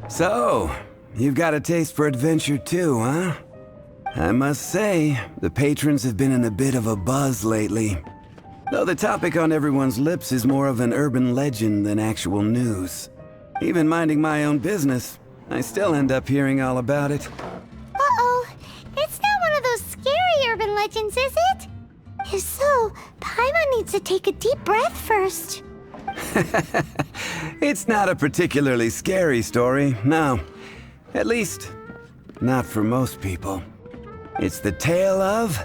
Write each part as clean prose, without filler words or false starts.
So, you've got a taste for adventure too, huh? I must say, the patrons have been in a bit of a buzz lately. Though the topic on everyone's lips is more of an urban legend than actual news. Even minding my own business, I still end up hearing all about it. Uh-oh. It's not one of those scary urban legends, is it? If so, Paimon needs to take a deep breath first. It's not a particularly scary story, no. At least, not for most people. It's the tale of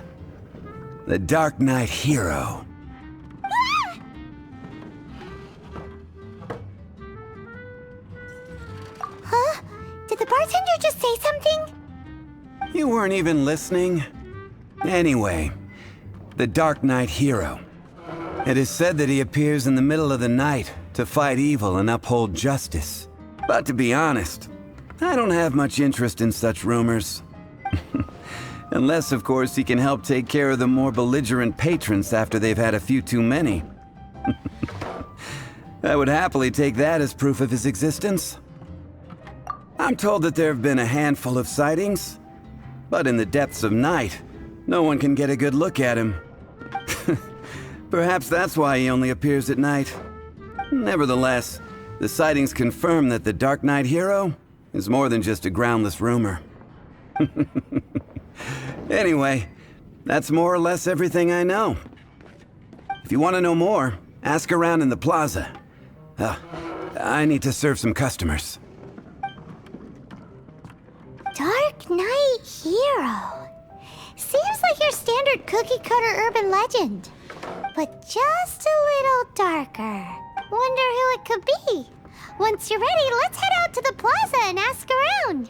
the Darknight hero. Huh? Did the bartender just say something? You weren't even listening? Anyway, the Darknight hero. It is said that he appears in the middle of the night to fight evil and uphold justice. But to be honest, I don't have much interest in such rumors. Unless, of course, he can help take care of the more belligerent patrons after they've had a few too many. I would happily take that as proof of his existence. I'm told that there have been a handful of sightings, but in the depths of night, no one can get a good look at him. Perhaps that's why he only appears at night. Nevertheless, the sightings confirm that the Darknight hero is more than just a groundless rumor. Anyway, that's more or less everything I know. If you want to know more, ask around in the plaza. I need to serve some customers. Darknight hero. Seems like your standard cookie-cutter urban legend. But just a little darker. Wonder who it could be. Once you're ready, let's head out to the plaza and ask around.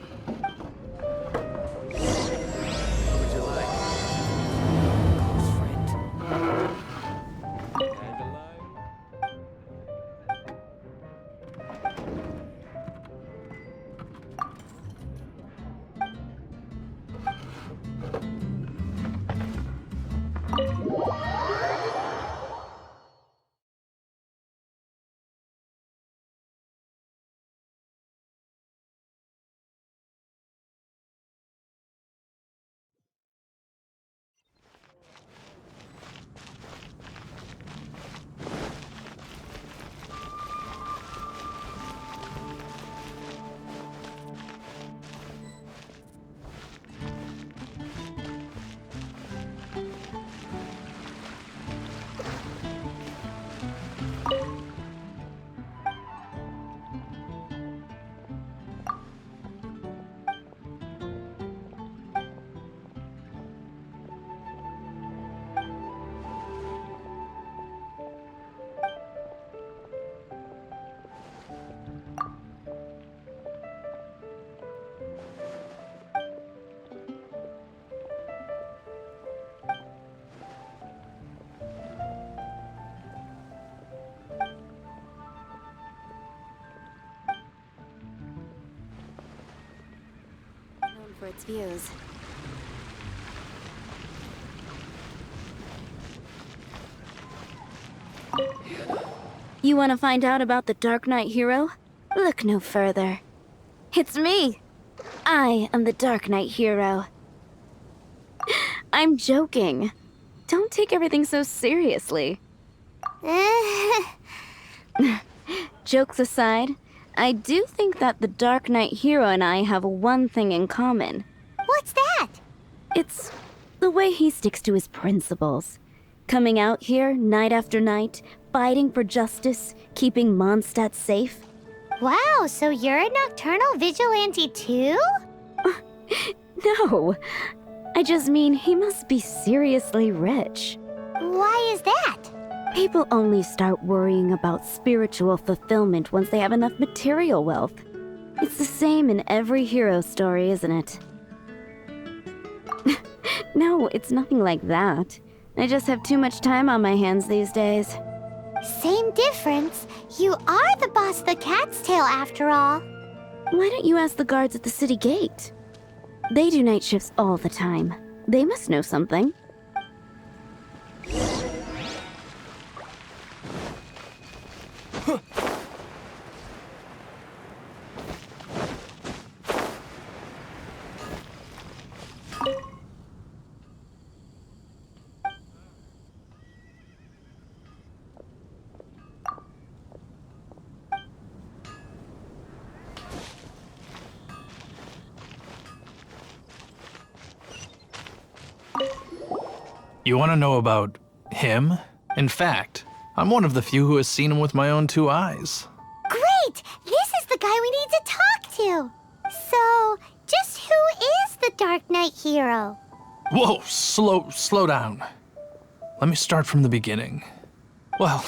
For its views. You want to find out about the Darknight hero? Look no further. It's me! I am the Darknight hero. I'm joking. Don't take everything so seriously. Jokes aside, I do think that the Darknight hero and I have one thing in common. What's that? It's the way he sticks to his principles. Coming out here night after night, fighting for justice, keeping Mondstadt safe. Wow, so you're a nocturnal vigilante too? No, I just mean he must be seriously rich. Why is that? People only start worrying about spiritual fulfillment once they have enough material wealth. It's the same in every hero story, isn't it? No, it's nothing like that. I just have too much time on my hands these days. Same difference. You are the boss of the Cat's Tail after all. Why don't you ask the guards at the city gate? They do night shifts all the time. They must know something. You want to know about him? In fact, I'm one of the few who has seen him with my own 2 eyes. Great! This is the guy we need to talk to! So, just who is the Darknight hero? Whoa, slow down. Let me start from the beginning. Well,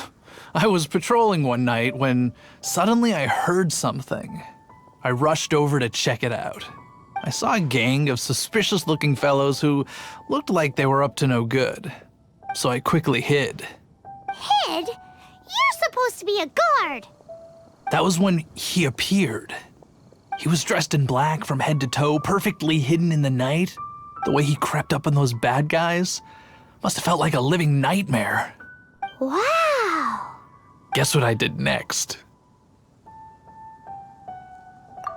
I was patrolling one night when suddenly I heard something. I rushed over to check it out. I saw a gang of suspicious-looking fellows who looked like they were up to no good. So I quickly hid. Hid? You're supposed to be a guard! That was when he appeared. He was dressed in black from head to toe, perfectly hidden in the night. The way he crept up on those bad guys must have felt like a living nightmare. Wow! Guess what I did next?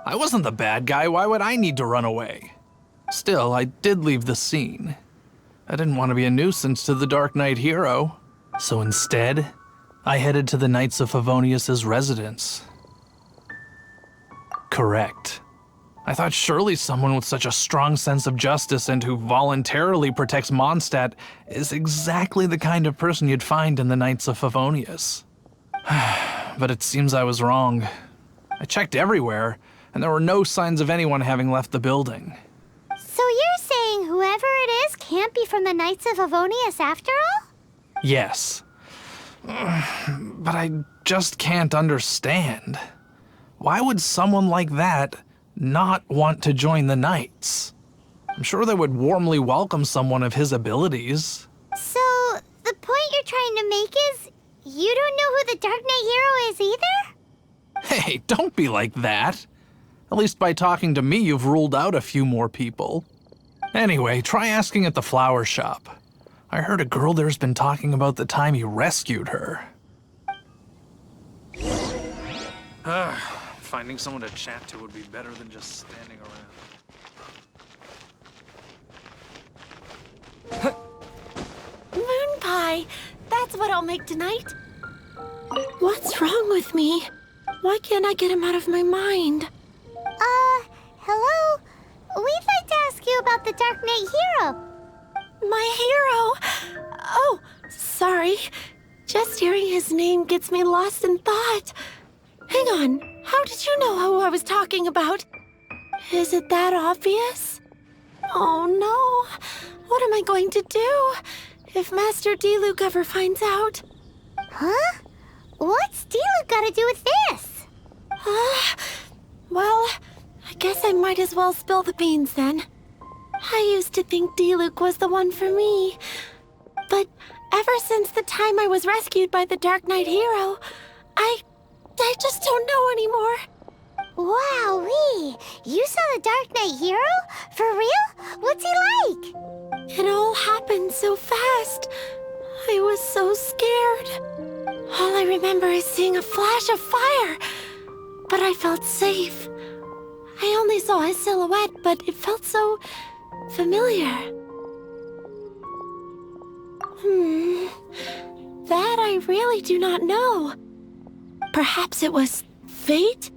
I wasn't the bad guy, why would I need to run away? Still, I did leave the scene. I didn't want to be a nuisance to the Darknight hero, so instead, I headed to the Knights of Favonius' residence. Correct. I thought surely someone with such a strong sense of justice and who voluntarily protects Mondstadt is exactly the kind of person you'd find in the Knights of Favonius. But it seems I was wrong. I checked everywhere, and there were no signs of anyone having left the building. So you're saying whoever it is can't be from the Knights of Favonius after all? Yes. But I just can't understand. Why would someone like that not want to join the Knights? I'm sure they would warmly welcome someone of his abilities. So, the point you're trying to make is you don't know who the Darknight hero is either? Hey, don't be like that. At least by talking to me, you've ruled out a few more people. Anyway, try asking at the flower shop. I heard a girl there's been talking about the time you rescued her. Finding someone to chat to would be better than just standing around. Moon pie! That's what I'll make tonight. What's wrong with me? Why can't I get him out of my mind? Hello? We'd like to ask you about the Darknight hero. My hero! Oh, sorry. Just hearing his name gets me lost in thought. Hang on, how did you know who I was talking about? Is it that obvious? Oh no, what am I going to do if Master Diluc ever finds out? Huh? What's Diluc got to do with this? Well, I guess I might as well spill the beans then. I used to think Diluc was the one for me. But ever since the time I was rescued by the Darknight hero, I just don't know anymore. Wowee! You saw the Darknight hero? For real? What's he like? It all happened so fast. I was so scared. All I remember is seeing a flash of fire. But I felt safe. I only saw his silhouette, but it felt so familiar. That I really do not know. Perhaps it was fate?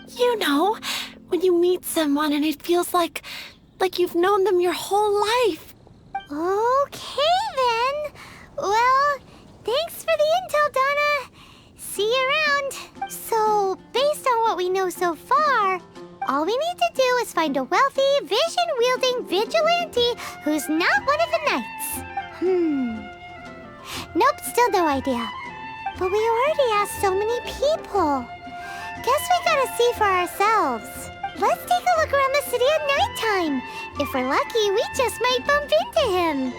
You know, when you meet someone and it feels like you've known them your whole life. Okay then. Well, thanks for the intel, Donna. See you around. So, based on what we know so far, all we need to do is find a wealthy, vision-wielding vigilante who's not one of the knights. Nope, still no idea. But we already asked so many people. Guess we gotta see for ourselves. Let's take a look around the city at nighttime. If we're lucky, we just might bump into him.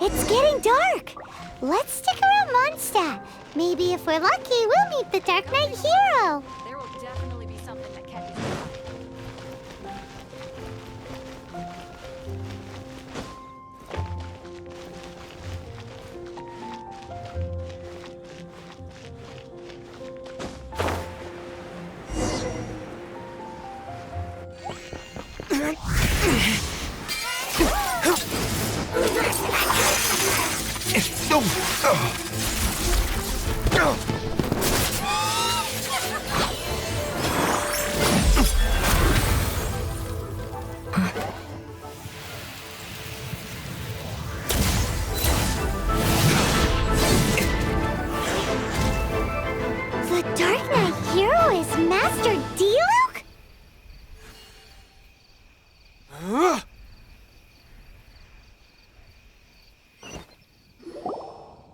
It's getting dark. Let's stick around Mondstadt. Maybe if we're lucky, we'll meet the Darknight hero. There will definitely be something that catches your eye. The Darknight hero is Master Diluc?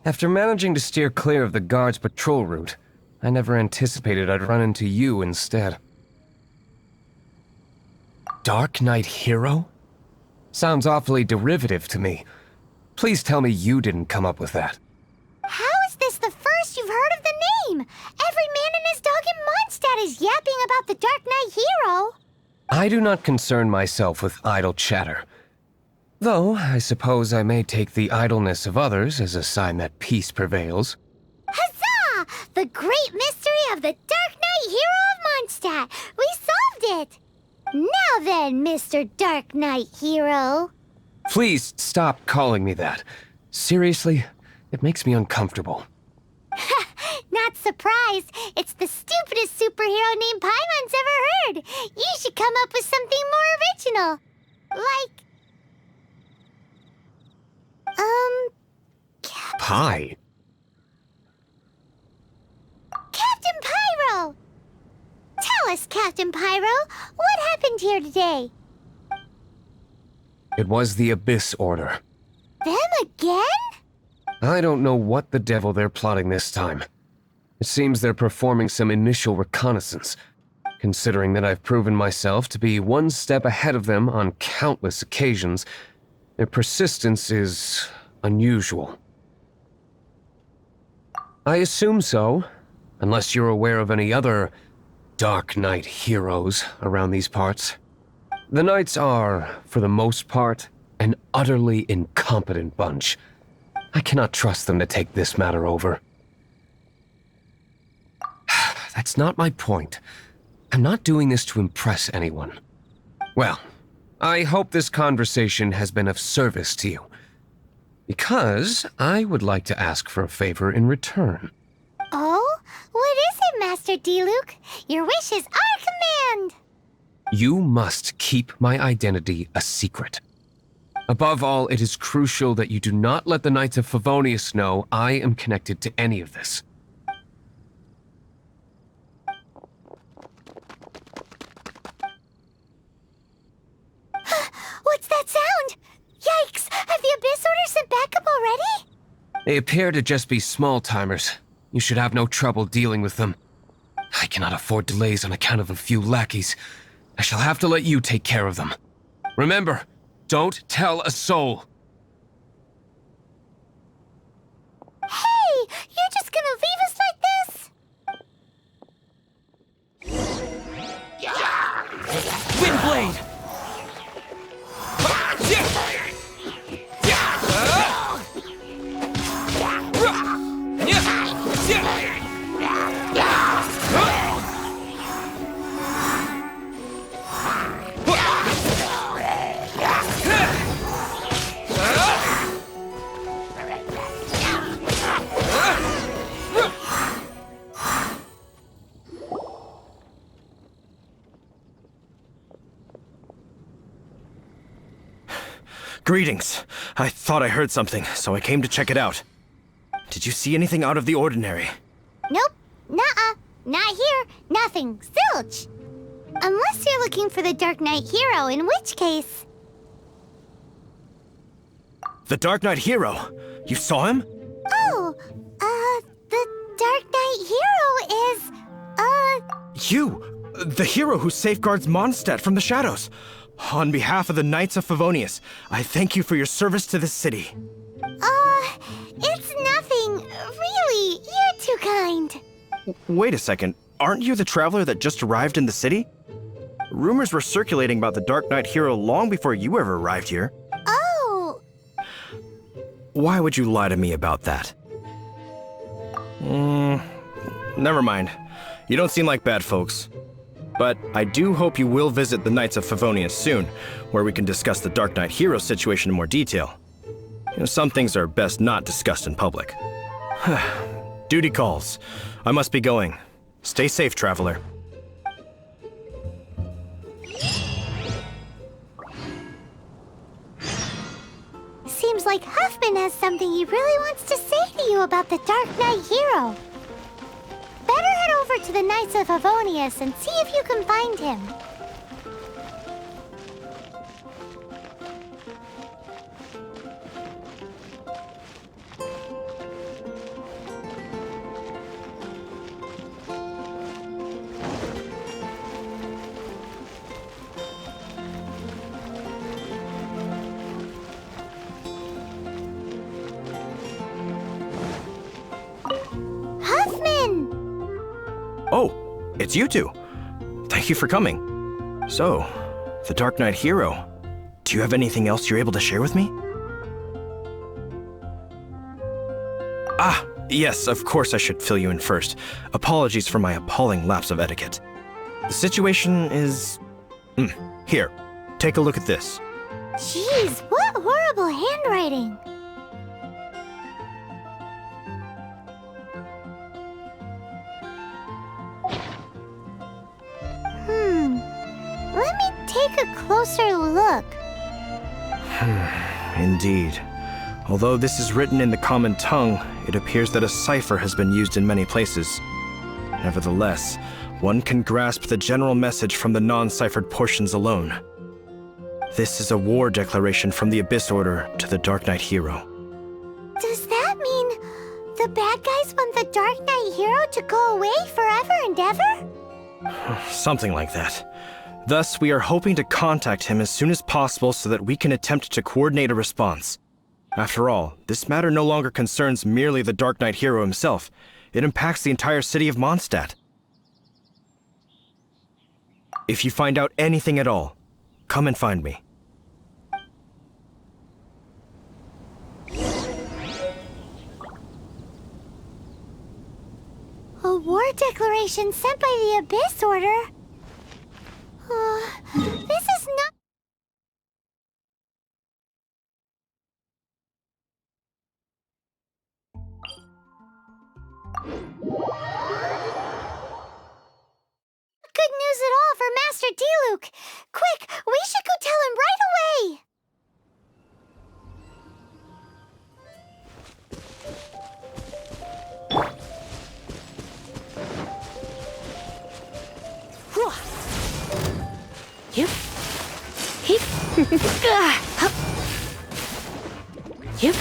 After managing to steer clear of the guard's patrol route, I never anticipated I'd run into you instead. Darknight hero? Sounds awfully derivative to me. Please tell me you didn't come up with that. How is this the first you've heard of the name? Every man and his dog in Mondstadt is yapping about the Darknight hero. I do not concern myself with idle chatter. Though, I suppose I may take the idleness of others as a sign that peace prevails. Huzzah! The great mystery of the Darknight hero of Mondstadt. We solved it. Now then, Mr. Darknight hero. Please stop calling me that. Seriously, it makes me uncomfortable. Not surprised. It's the stupidest superhero name Paimon's ever heard. You should come up with something more original. Like... Pie? Captain Pyro! Tell us, Captain Pyro, what happened here today? It was the Abyss Order. Them again? I don't know what the devil they're plotting this time. It seems they're performing some initial reconnaissance, considering that I've proven myself to be one step ahead of them on countless occasions. Their persistence is unusual. I assume so, unless you're aware of any other Darknight heroes around these parts. The Knights are, for the most part, an utterly incompetent bunch. I cannot trust them to take this matter over. That's not my point. I'm not doing this to impress anyone. Well, I hope this conversation has been of service to you. Because I would like to ask for a favor in return. Oh? What is it, Master Diluc? Your wish is our command! You must keep my identity a secret. Above all, it is crucial that you do not let the Knights of Favonius know I am connected to any of this. What's that sound? Yikes! Have the Abyss Order sent backup already? They appear to just be small-timers. You should have no trouble dealing with them. I cannot afford delays on account of a few lackeys. I shall have to let you take care of them. Remember, don't tell a soul. Hey! You're just gonna leave us like this? Windblade! Greetings. I thought I heard something, so I came to check it out. Did you see anything out of the ordinary? Nope. Nuh-uh. Not here. Nothing. Zilch. Unless you're looking for the Darknight hero, in which case... The Darknight hero? You saw him? Oh, the Darknight hero is, You! The hero who safeguards Mondstadt from the shadows. On behalf of the Knights of Favonius, I thank you for your service to this city. It's nothing. Really, you're too kind. Wait a second. Aren't you the traveler that just arrived in the city? Rumors were circulating about the Darknight hero long before you ever arrived here. Oh, Why would you lie to me about that? Never mind. You don't seem like bad folks. But I do hope you will visit the Knights of Favonius soon, where we can discuss the Darknight hero situation in more detail. Some things are best not discussed in public. Duty calls. I must be going. Stay safe, traveler. seems like Huffman has something he really wants to say to you about the Darknight hero. Better head over to the Knights of Favonius and see if you can find him. Oh, it's you two. Thank you for coming. So, the Darknight hero. Do you have anything else you're able to share with me? Ah, yes, of course I should fill you in first. Apologies for my appalling lapse of etiquette. The situation is... Here, take a look at this. Jeez, what horrible handwriting. Let me take a closer look. Indeed. Although this is written in the common tongue, it appears that a cipher has been used in many places. Nevertheless, one can grasp the general message from the non-ciphered portions alone. This is a war declaration from the Abyss Order to the Darknight hero. Does that mean the bad guys want the Darknight hero to go away forever and ever? Something like that. Thus, we are hoping to contact him as soon as possible so that we can attempt to coordinate a response. After all, this matter no longer concerns merely the Darknight hero himself. It impacts the entire city of Mondstadt. If you find out anything at all, come and find me. A war declaration sent by the Abyss Order? This is not... good news at all for Master Diluc. Quick, we should go tell him right away! Yep. Hip. Hup. Yep.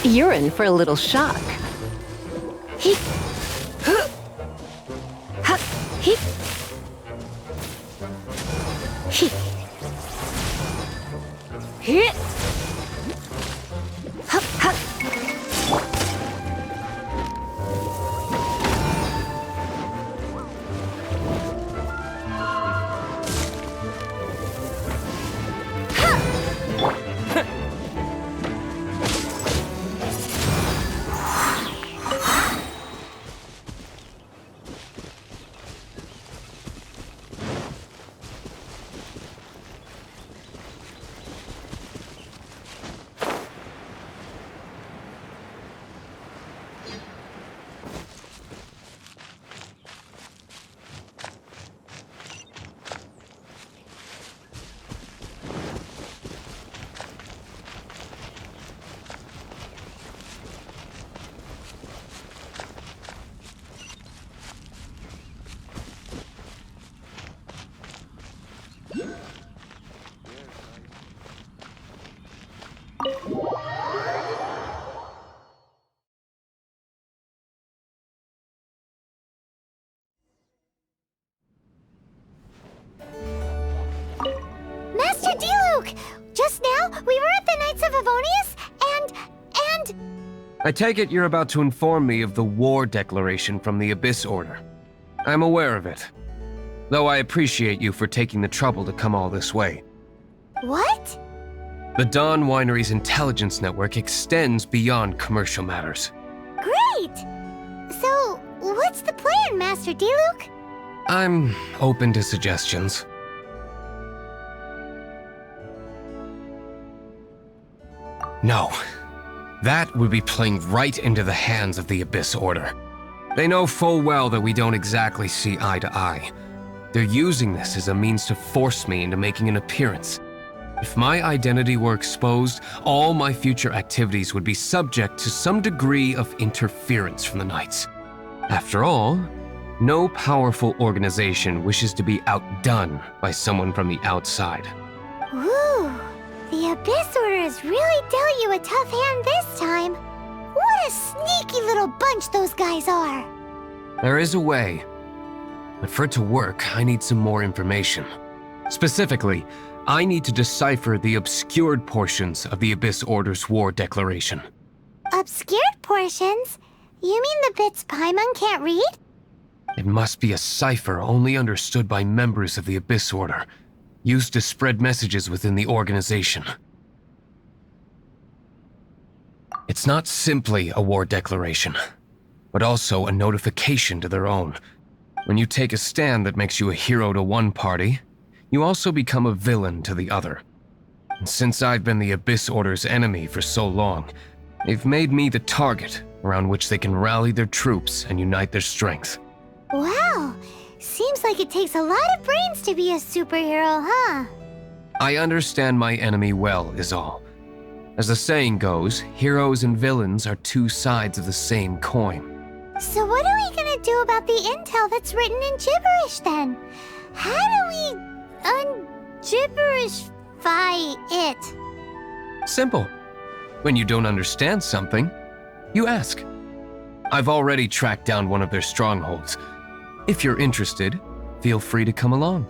You're in for a little shock. Hip. Hup. Hip. Hip. Hip. Hup. Hup. we were at the Knights of Favonius, and... I take it you're about to inform me of the war declaration from the Abyss Order. I'm aware of it, though I appreciate you for taking the trouble to come all this way. What? The Dawn Winery's intelligence network extends beyond commercial matters. Great! So, what's the plan, Master D-Luke? I'm open to suggestions. No. That would be playing right into the hands of the Abyss Order. They know full well that we don't exactly see eye to eye. They're using this as a means to force me into making an appearance. If my identity were exposed, all my future activities would be subject to some degree of interference from the Knights. After all, no powerful organization wishes to be outdone by someone from the outside. Woo! The Abyss Order has really dealt you a tough hand this time. What a sneaky little bunch those guys are! There is a way, but for it to work, I need some more information. Specifically, I need to decipher the obscured portions of the Abyss Order's war declaration. Obscured portions? You mean the bits Paimon can't read? It must be a cipher only understood by members of the Abyss Order, used to spread messages within the organization. It's not simply a war declaration, but also a notification to their own. When you take a stand that makes you a hero to one party, you also become a villain to the other. And since I've been the Abyss Order's enemy for so long, they've made me the target around which they can rally their troops and unite their strength. Wow, seems like it takes a lot of brains to be a superhero, huh? I understand my enemy well, is all. As the saying goes, heroes and villains are two sides of the same coin. So what are we gonna do about the intel that's written in gibberish then? How do we un-gibberishify it? Simple. When you don't understand something, you ask. I've already tracked down one of their strongholds. If you're interested, feel free to come along.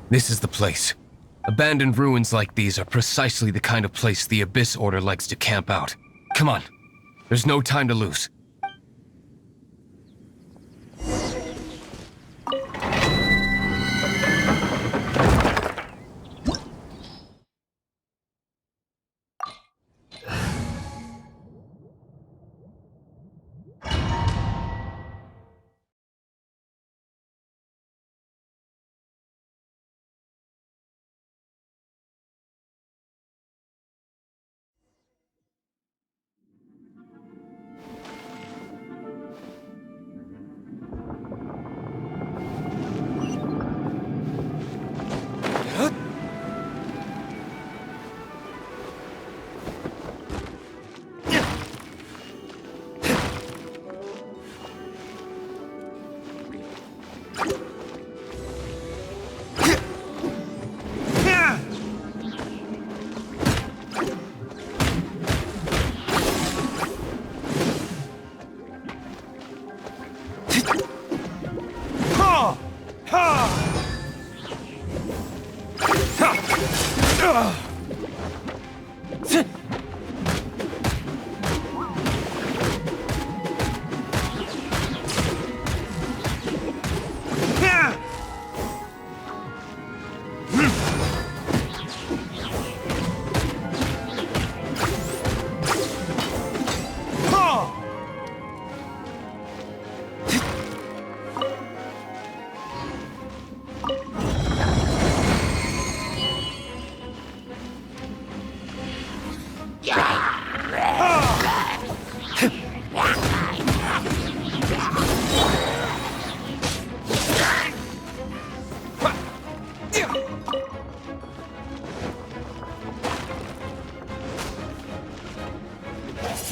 This is the place. Abandoned ruins like these are precisely the kind of place the Abyss Order likes to camp out. Come on. There's no time to lose.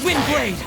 Windblade!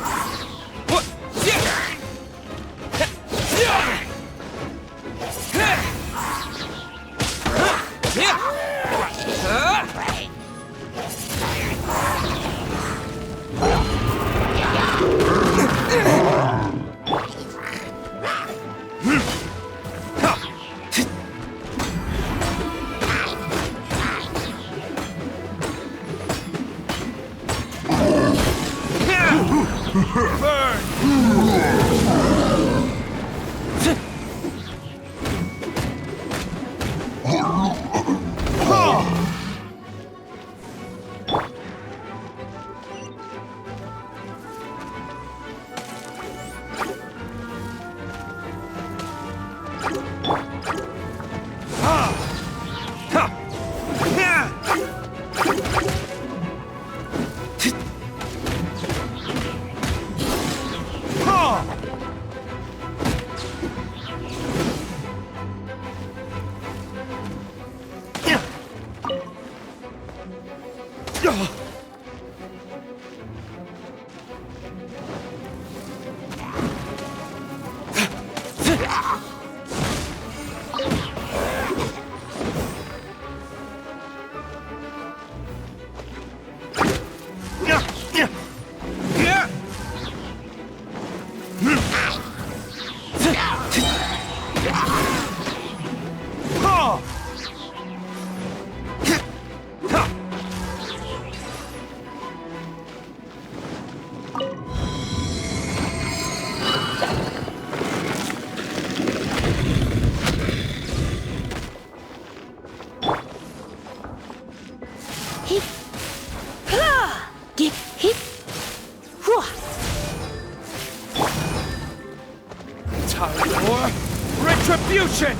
Retribution!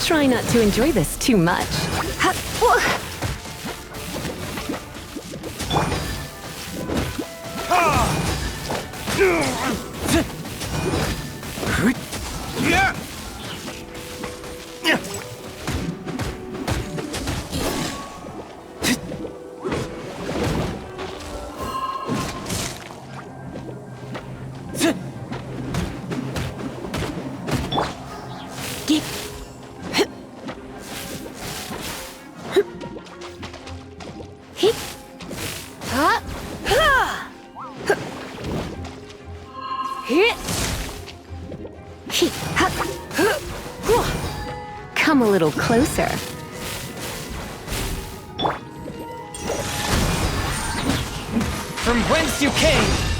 Try not to enjoy this too much. Come a little closer. From whence you came!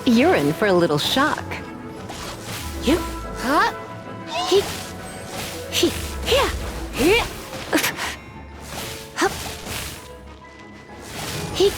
You're in for a little shock. Huh? He. Here. Here. Hup. He.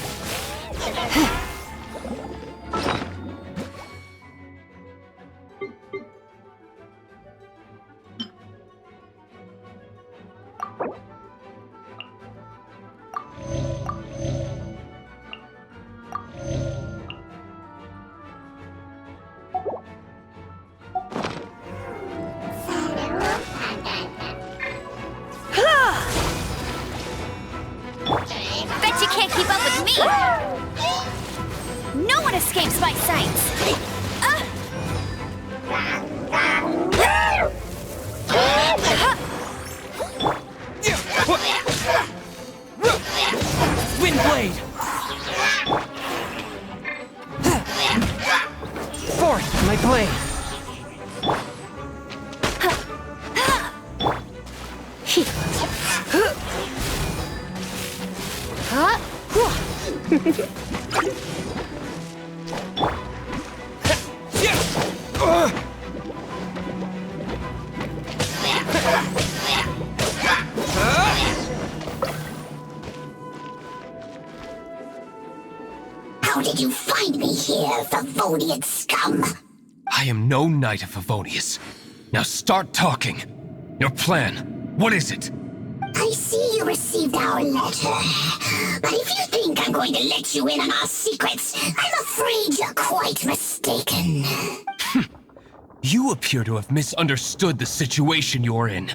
Bet you can't keep up with me! No one escapes my sights! Windblade! Forth, my blade! How did you find me here, Favonian scum? I am no Knight of Favonius. Now start talking. Your plan, what is it? I see you received our letter. But if you think I'm going to let you in on our secrets, I'm afraid you're quite mistaken. You appear to have misunderstood the situation you're in.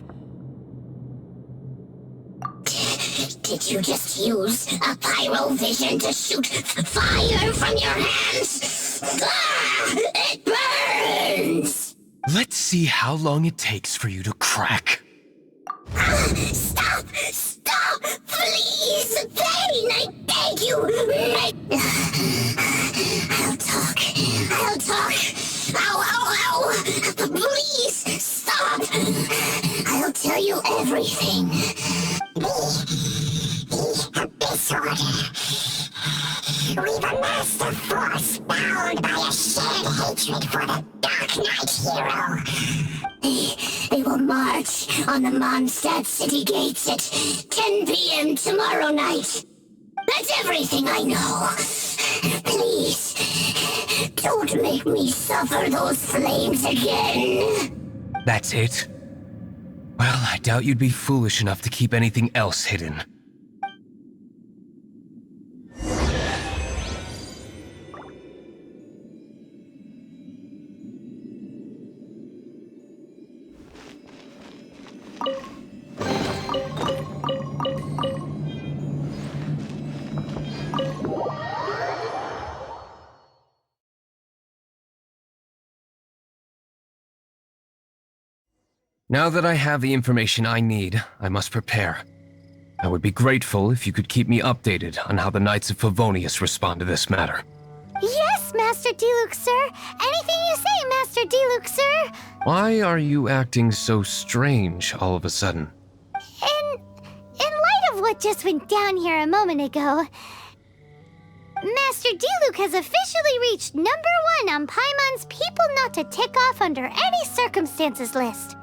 Did you just use a pyro vision to shoot fire from your hands? Ah, it burns! Let's see how long it takes for you to crack. Stop! Stop! Please! Pain! I beg you! I'll talk. I'll talk. Ow, ow, ow! Please! Stop! I'll tell you everything. Disorder. We've amassed a force bound by a shared hatred for the Darknight hero. They will march on the Mondstadt city gates at 10 p.m. tomorrow night. That's everything I know. Please, don't make me suffer those flames again. That's it? Well, I doubt you'd be foolish enough to keep anything else hidden. Now that I have the information I need, I must prepare. I would be grateful if you could keep me updated on how the Knights of Favonius respond to this matter. Yes, Master Diluc, sir. Anything you say, Master Diluc, sir. Why are you acting so strange all of a sudden? In light of what just went down here a moment ago, Master Diluc has officially reached #1 on Paimon's people not to tick off under any circumstances list.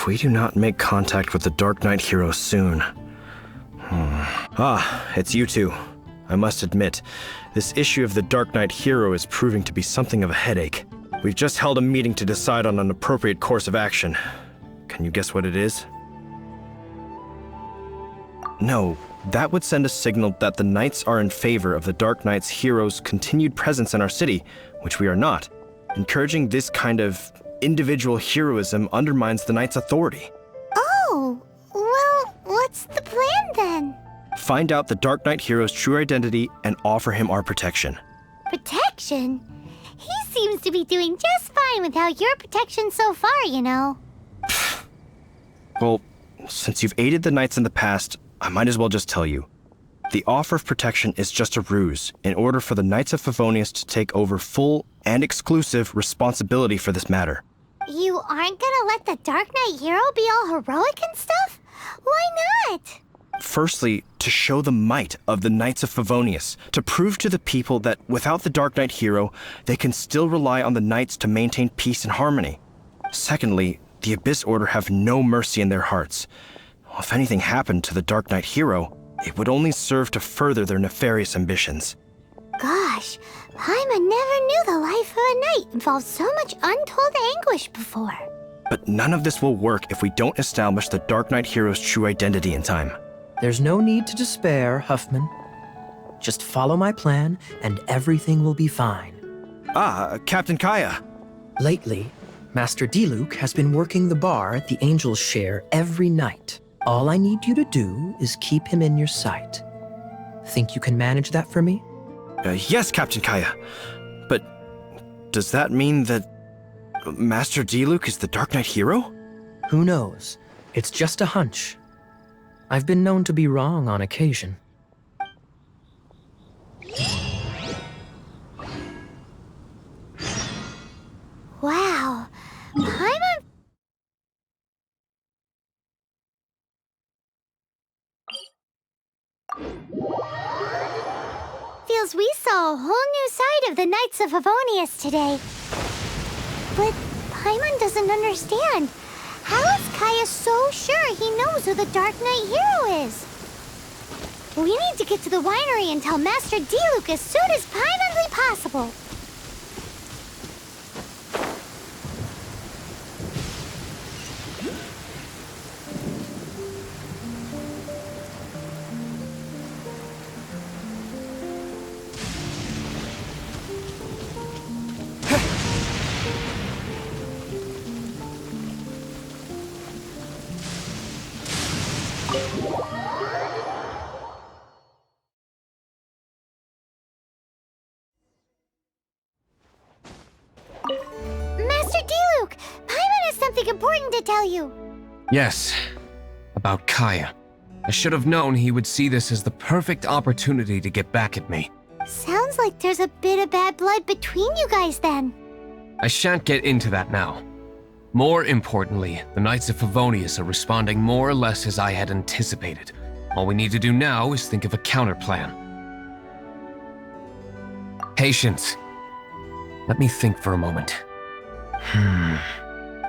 we do not make contact with the Darknight hero soon... Ah, it's you two. I must admit, this issue of the Darknight hero is proving to be something of a headache. We've just held a meeting to decide on an appropriate course of action. Can you guess what it is? No, that would send a signal that the Knights are in favor of the Darknight's hero's continued presence in our city, which we are not. Encouraging this kind of individual heroism undermines the Knights' authority. Oh, well, what's the plan then? Find out the Darknight hero's true identity and offer him our protection. Protection? He seems to be doing just fine without your protection so far, you know. Well, since you've aided the Knights in the past, I might as well just tell you. The offer of protection is just a ruse in order for the Knights of Favonius to take over full and exclusive responsibility for this matter. You aren't gonna let the Darknight hero be all heroic and stuff? Why not? Firstly, to show the might of the Knights of Favonius, to prove to the people that without the Darknight hero, they can still rely on the Knights to maintain peace and harmony. Secondly, the Abyss Order have no mercy in their hearts. If anything happened to the Darknight hero, it would only serve to further their nefarious ambitions. Gosh, Paimon never knew the life of a knight involved so much untold anguish before. But none of this will work if we don't establish the Darknight hero's true identity in time. There's no need to despair, Huffman. Just follow my plan, and everything will be fine. Ah, Captain Kaya. Lately, Master Diluc has been working the bar at the Angel's Share every night. All I need you to do is keep him in your sight. Think you can manage that for me? Yes, Captain Kaya. But does that mean that Master Diluc is the Darknight hero? Who knows? It's just a hunch. I've been known to be wrong on occasion. Wow, Paimon... Feels we saw a whole new side of the Knights of Favonius today. But Paimon doesn't understand. How is Kaya so sure he knows who the Darknight hero is? We need to get to the winery and tell Master Diluc as soon as humanly possible. Master Diluc! Paimon has something important to tell you. Yes, about Kaya. I should have known he would see this as the perfect opportunity to get back at me. Sounds like there's a bit of bad blood between you guys then. I shan't get into that now. More importantly, the Knights of Favonius are responding more or less as I had anticipated. All we need to do now is think of a counterplan. Patience. Let me think for a moment.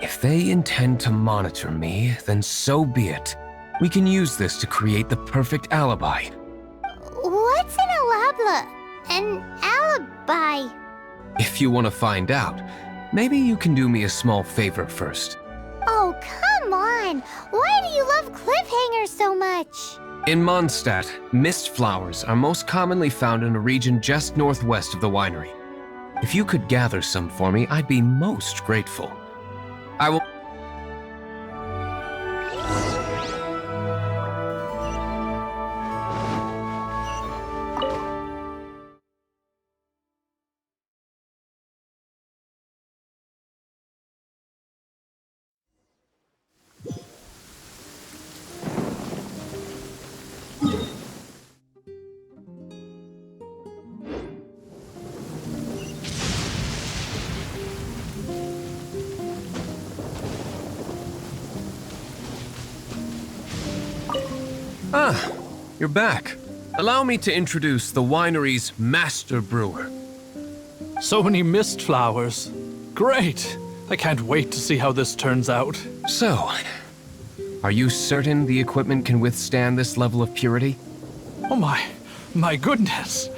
If they intend to monitor me, then so be it. We can use this to create the perfect alibi. What's an alibi? If you want to find out, maybe you can do me a small favor first. Oh, come on! Why do you love cliffhangers so much? In Mondstadt, mist flowers are most commonly found in a region just northwest of the winery. If you could gather some for me, I'd be most grateful. I will... Ah, you're back. Allow me to introduce the winery's master brewer. So many mist flowers. Great! I can't wait to see how this turns out. So, Are you certain the equipment can withstand this level of purity? Oh my goodness.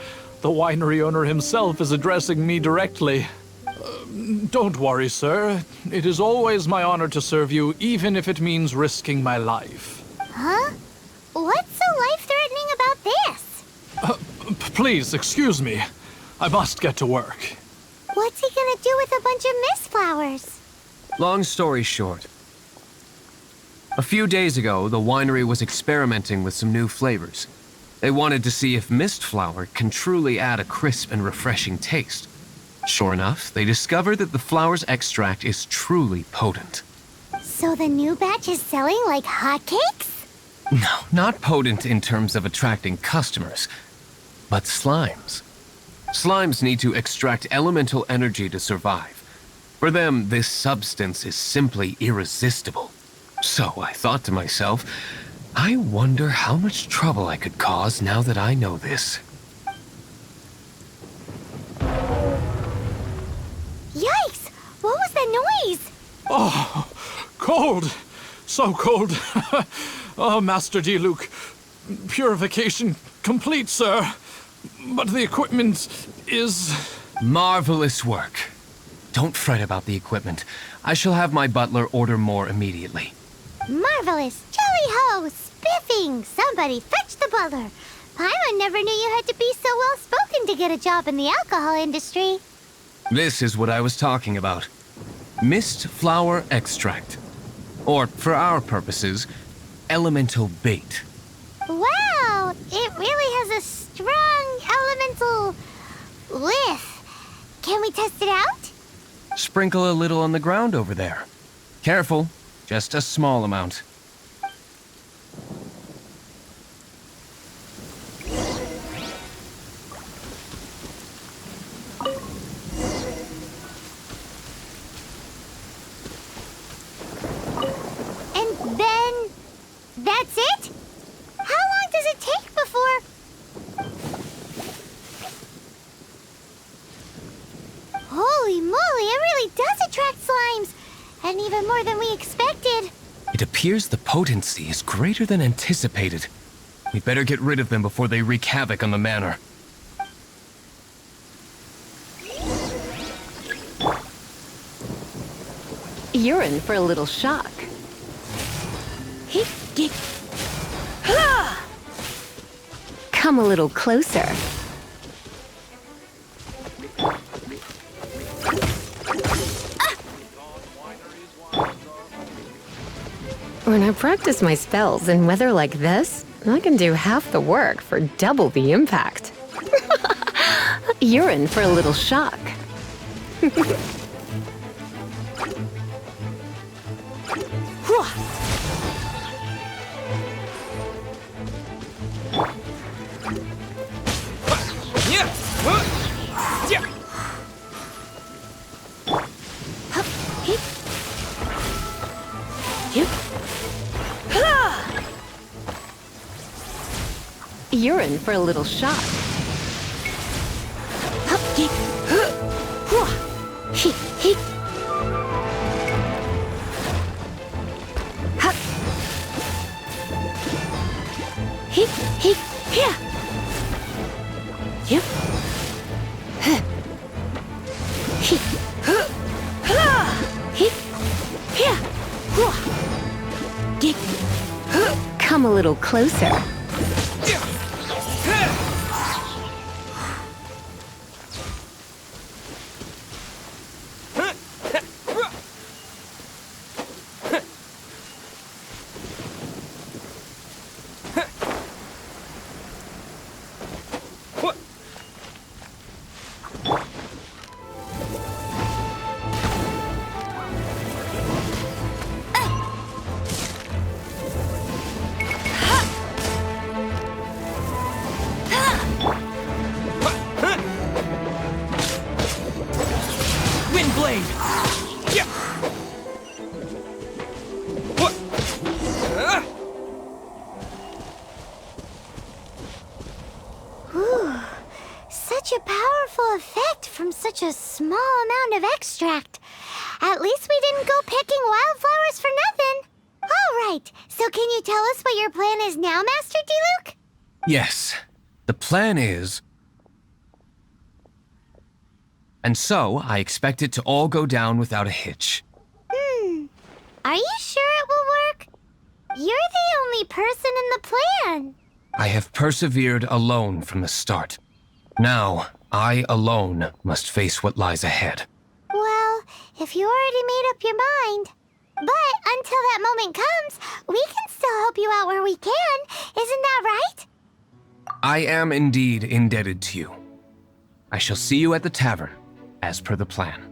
The winery owner himself is addressing me directly. Don't worry, sir. It is always my honor to serve you, even if it means risking my life. Huh? What's so life-threatening about this? Please, excuse me. I must get to work. What's he gonna do with a bunch of mist flowers? Long story short. A few days ago, the winery was experimenting with some new flavors. They wanted to see if mist flower can truly add a crisp and refreshing taste. Sure enough, they discovered that the flower's extract is truly potent. So the new batch is selling like hotcakes? No, not potent in terms of attracting customers, but slimes. Slimes need to extract elemental energy to survive. For them, this substance is simply irresistible. So I thought to myself, I wonder how much trouble I could cause now that I know this. Yikes! What was that noise? Oh, cold. So cold. Oh, Master Diluc. Purification complete, sir. But the equipment is... Marvelous work. Don't fret about the equipment. I shall have my butler order more immediately. Marvelous! Jolly-ho! Spiffing! Somebody fetch the butler! Paimon never knew you had to be so well-spoken to get a job in the alcohol industry. This is what I was talking about. Mist flower extract. Or, for our purposes, elemental bait. Wow! It really has a strong elemental... whiff. Can we test it out? Sprinkle a little on the ground over there. Careful, just a small amount. And then... that's it? How long does it take before... Holy moly, it really does attract slimes! And even more than we expected. It appears the potency is greater than anticipated. We'd better get rid of them before they wreak havoc on the manor. You're in for a little shock. Come a little closer. When I practice my spells in weather like this, I can do half the work for double the impact. You're in for a little shock. You're in for a little shock. Come a little closer. Such a powerful effect from such a small amount of extract. At least we didn't go picking wildflowers for nothing. All right, so can you tell us what your plan is now, Master Diluc? Yes, the plan is... And so, I expect it to all go down without a hitch. Are you sure it will work? You're the only person in the plan. I have persevered alone from the start. Now, I alone must face what lies ahead. Well, if you already made up your mind. But until that moment comes, we can still help you out where we can. Isn't that right? I am indeed indebted to you. I shall see you at the tavern, as per the plan.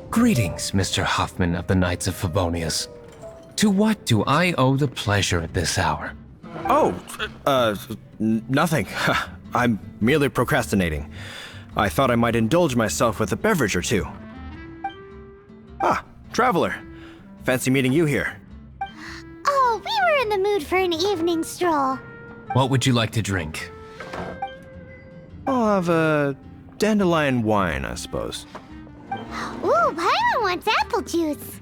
Greetings, Mr. Huffman of the Knights of Favonius. To what do I owe the pleasure at this hour? Oh, nothing. I'm merely procrastinating. I thought I might indulge myself with a beverage or two. Ah, Traveler. Fancy meeting you here. Oh, we were in the mood for an evening stroll. What would you like to drink? I'll have a dandelion wine, I suppose. Ooh, Paimon wants apple juice.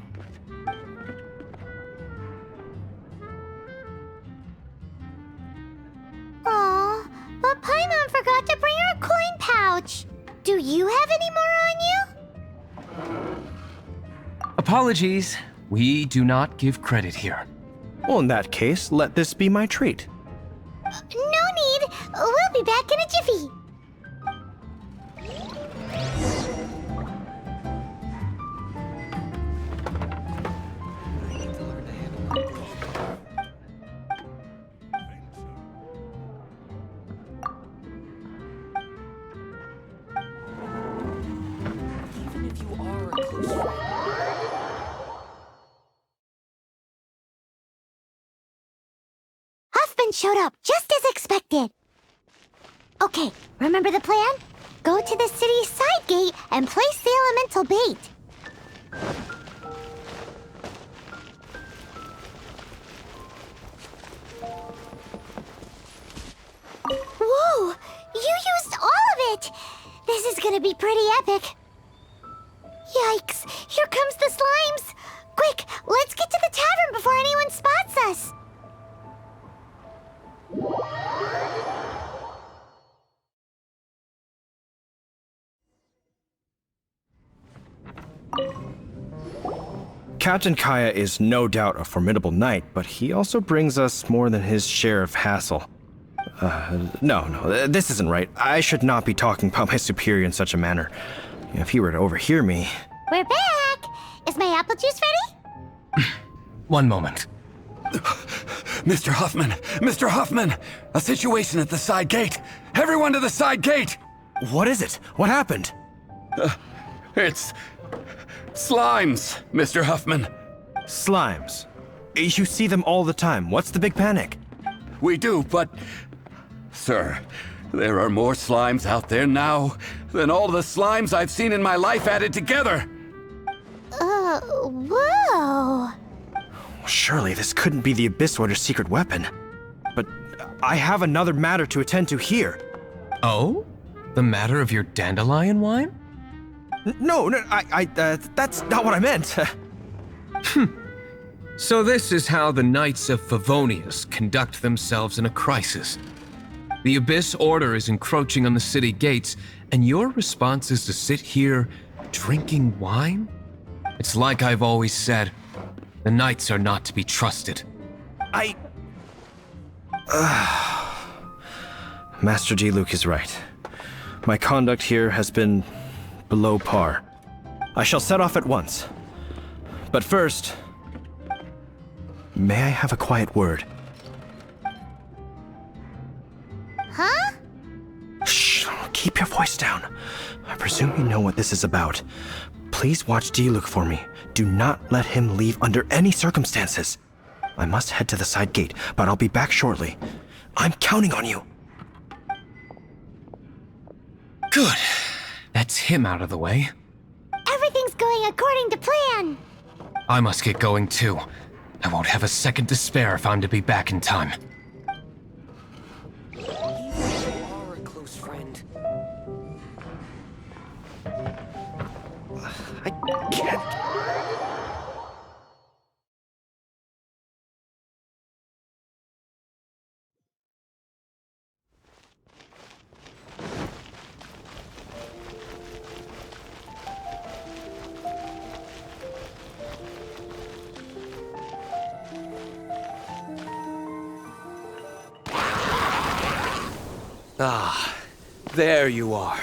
Aw, but Paimon forgot to bring her coin pouch. Do you have any more on you? Apologies. We do not give credit here. Well, in that case, let this be my treat. No need. We'll be back in a jiffy. Showed up just as expected. Okay, remember the plan? Go to the city's side gate and place the elemental bait. Whoa! You used all of it! This is gonna be pretty epic. Yikes! Here comes the slimes! Quick, let's get to the tavern before anyone spots us! Captain Kaya is no doubt a formidable knight, but he also brings us more than his share of hassle. No, this isn't right. I should not be talking about my superior in such a manner. If he were to overhear me... We're back! Is my apple juice ready? One moment. Mr. Huffman! Mr. Huffman! A situation at the side gate! Everyone to the side gate! What is it? What happened? It's... slimes, Mr. Huffman. Slimes. You see them all the time. What's the big panic? We do, but... Sir, there are more slimes out there now than all the slimes I've seen in my life added together! Whoa! Surely this couldn't be the Abyss Warder's secret weapon. But I have another matter to attend to here. Oh? The matter of your dandelion wine? No, that's not what I meant. So this is how the Knights of Favonius conduct themselves in a crisis. The Abyss Order is encroaching on the city gates, and your response is to sit here drinking wine? It's like I've always said, the Knights are not to be trusted. Master Diluc is right. My conduct here has been below par. I shall set off at once. But first, may I have a quiet word? Huh? Shh, keep your voice down. I presume you know what this is about. Please watch Diluc for me. Do not let him leave under any circumstances. I must head to the side gate, but I'll be back shortly. I'm counting on you. Good. That's him out of the way. Everything's going according to plan. I must get going too. I won't have a second to spare if I'm to be back in time. You are a close friend. I can't. Ah, there you are.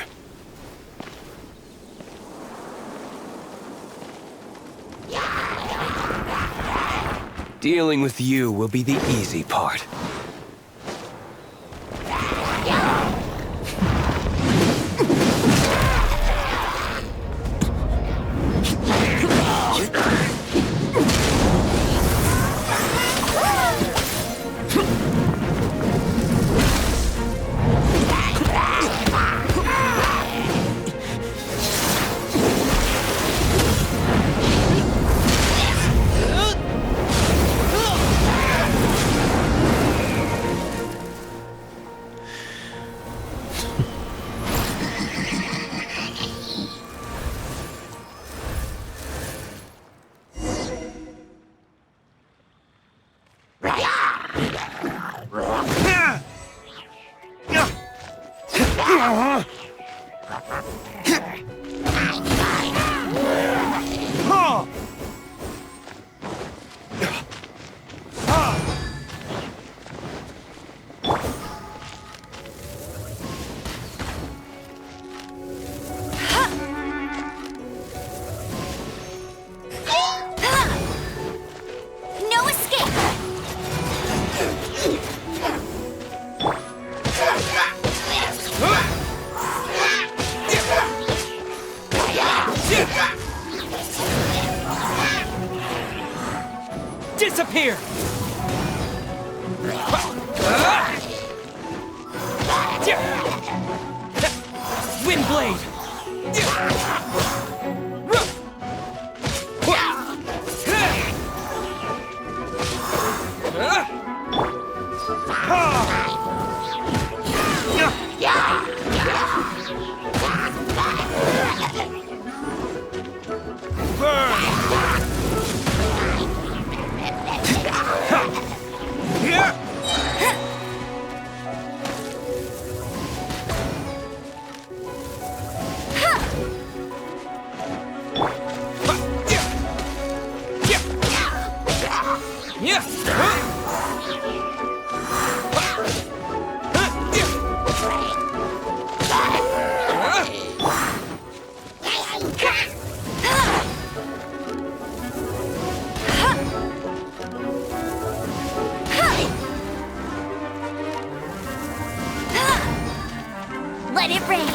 Dealing with you will be the easy part. Disappear! Windblade! Let it rain.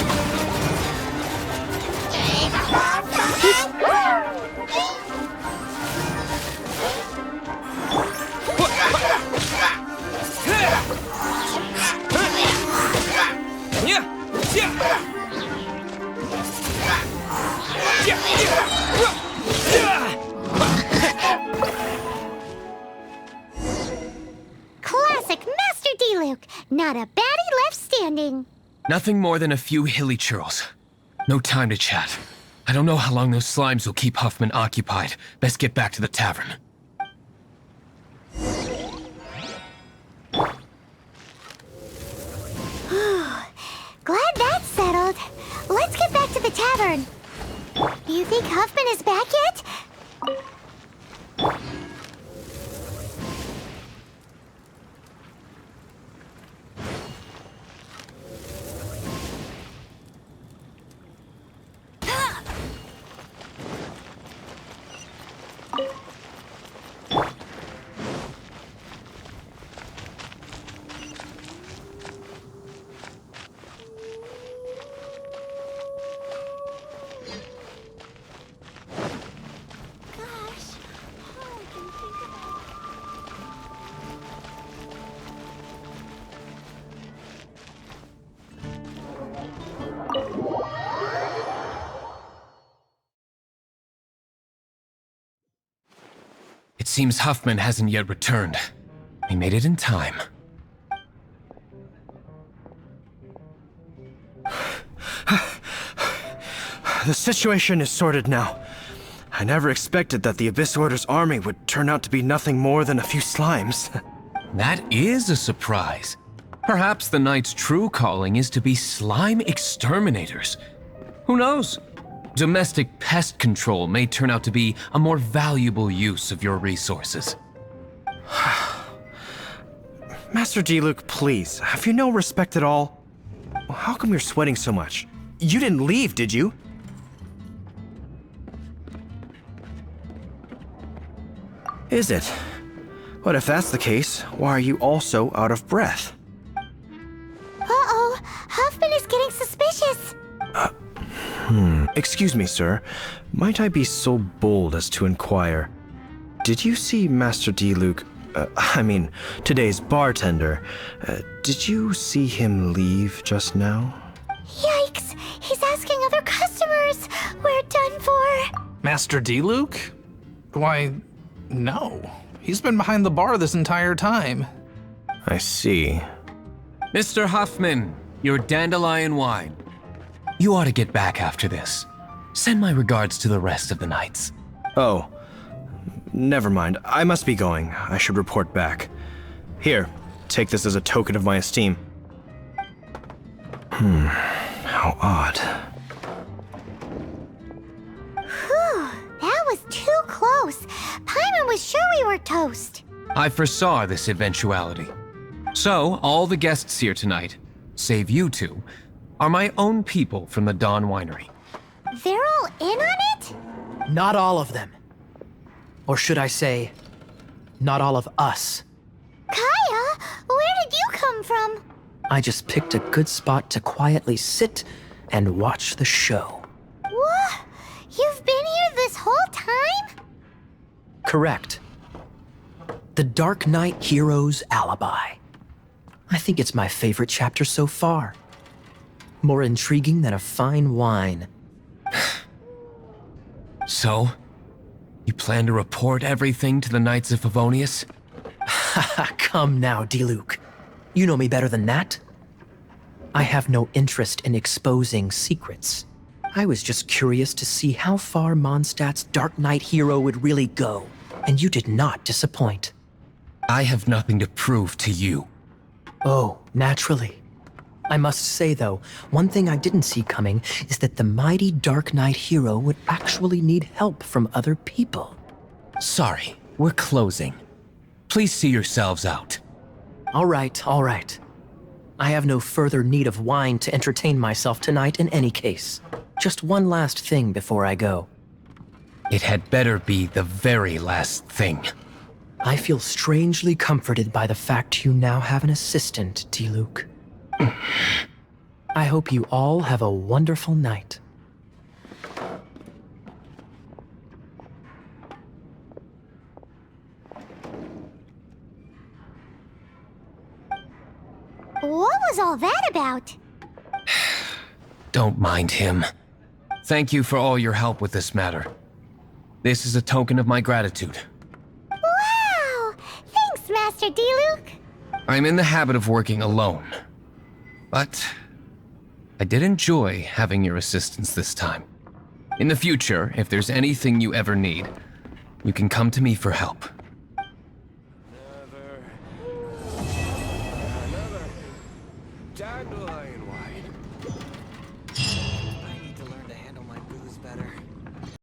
Classic Master D-Luke. Not a baddie left standing. Nothing more than a few hilly churls. No time to chat. I don't know how long those slimes will keep Huffman occupied. Best get back to the tavern. Glad that's settled. Let's get back to the tavern. You think Huffman is back yet? It seems Huffman hasn't yet returned. We made it in time. The situation is sorted now. I never expected that the Abyss Order's army would turn out to be nothing more than a few slimes. That is a surprise. Perhaps the Knight's true calling is to be slime exterminators. Who knows? Domestic pest control may turn out to be a more valuable use of your resources. Master D-Luke, please, have you no respect at all? How come you're sweating so much? You didn't leave, did you? Is it? But if that's the case, why are you also out of breath? Uh-oh, Huffman is getting suspicious. Excuse me, sir. Might I be so bold as to inquire? Did you see Master D-Luke, today's bartender? Did you see him leave just now? Yikes, he's asking other customers. We're done for. Master D-Luke? Why, no. He's been behind the bar this entire time. I see. Mr. Huffman, your dandelion wine. You ought to get back after this. Send my regards to the rest of the knights. Oh, never mind. I must be going. I should report back. Here, take this as a token of my esteem. How odd. Whew, that was too close. Paimon was sure we were toast. I foresaw this eventuality. So, all the guests here tonight, save you two, are my own people from the Dawn Winery. They're all in on it? Not all of them. Or should I say, not all of us. Kaya, where did you come from? I just picked a good spot to quietly sit and watch the show. What? You've been here this whole time? Correct. The Darknight hero's alibi. I think it's my favorite chapter so far. More intriguing than a fine wine. So, you plan to report everything to the Knights of Favonius? Come now, D-Luke. You know me better than that. I have no interest in exposing secrets. I was just curious to see how far Mondstadt's Darknight hero would really go, and you did not disappoint. I have nothing to prove to you. Oh, naturally. I must say, though, one thing I didn't see coming is that the mighty Darknight hero would actually need help from other people. Sorry, we're closing. Please see yourselves out. All right, all right. I have no further need of wine to entertain myself tonight in any case. Just one last thing before I go. It had better be the very last thing. I feel strangely comforted by the fact you now have an assistant, D-Luke. I hope you all have a wonderful night. What was all that about? Don't mind him. Thank you for all your help with this matter. This is a token of my gratitude. Wow! Thanks, Master D-Luke. I'm in the habit of working alone. But I did enjoy having your assistance this time. In the future, if there's anything you ever need, you can come to me for help. Dandelion